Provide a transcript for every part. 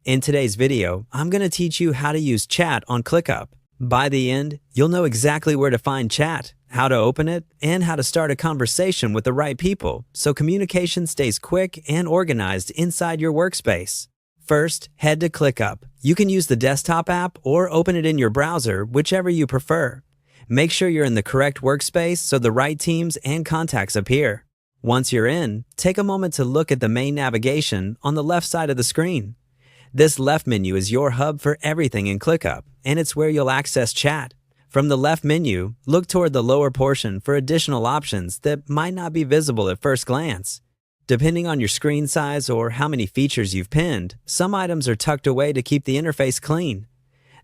In today's video, I'm going to teach you how to use chat on ClickUp. By the end, you'll know exactly where to find chat, how to open it, and how to start a conversation with the right people so communication stays quick and organized inside your workspace. First, head to ClickUp. You can use the desktop app or open it in your browser, whichever you prefer. Make sure you're in the correct workspace so the right teams and contacts appear. Once you're in, take a moment to look at the main navigation on the left side of the screen. This left menu is your hub for everything in ClickUp, and it's where you'll access chat. From the left menu, look toward the lower portion for additional options that might not be visible at first glance. Depending on your screen size or how many features you've pinned, some items are tucked away to keep the interface clean.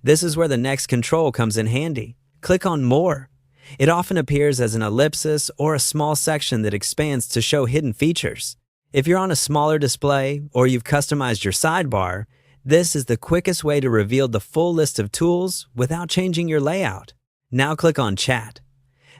This is where the next control comes in handy. Click on More. It often appears as an ellipsis or a small section that expands to show hidden features. If you're on a smaller display or you've customized your sidebar, this is the quickest way to reveal the full list of tools without changing your layout. Now click on Chat.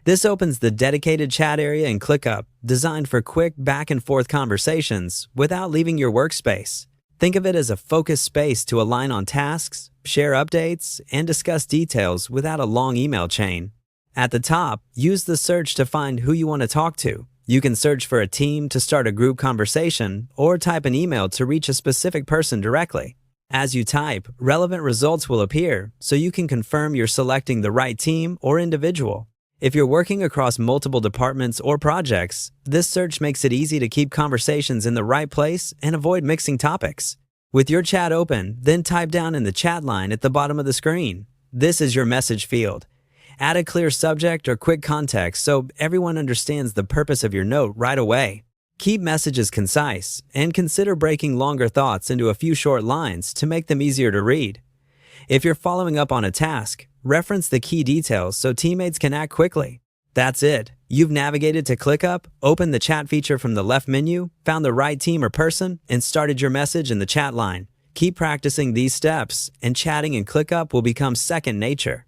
This opens the dedicated chat area in ClickUp, designed for quick back-and-forth conversations without leaving your workspace. Think of it as a focused space to align on tasks, share updates, and discuss details without a long email chain. At the top, use the search to find who you want to talk to. You can search for a team to start a group conversation or type an email to reach a specific person directly. As you type, relevant results will appear, so you can confirm you're selecting the right team or individual. If you're working across multiple departments or projects, this search makes it easy to keep conversations in the right place and avoid mixing topics. With your chat open, then type down in the chat line at the bottom of the screen. This is your message field. Add a clear subject or quick context so everyone understands the purpose of your note right away. Keep messages concise and consider breaking longer thoughts into a few short lines to make them easier to read. If you're following up on a task, reference the key details so teammates can act quickly. That's it. You've navigated to ClickUp, opened the chat feature from the left menu, found the right team or person, and started your message in the chat line. Keep practicing these steps, and chatting in ClickUp will become second nature.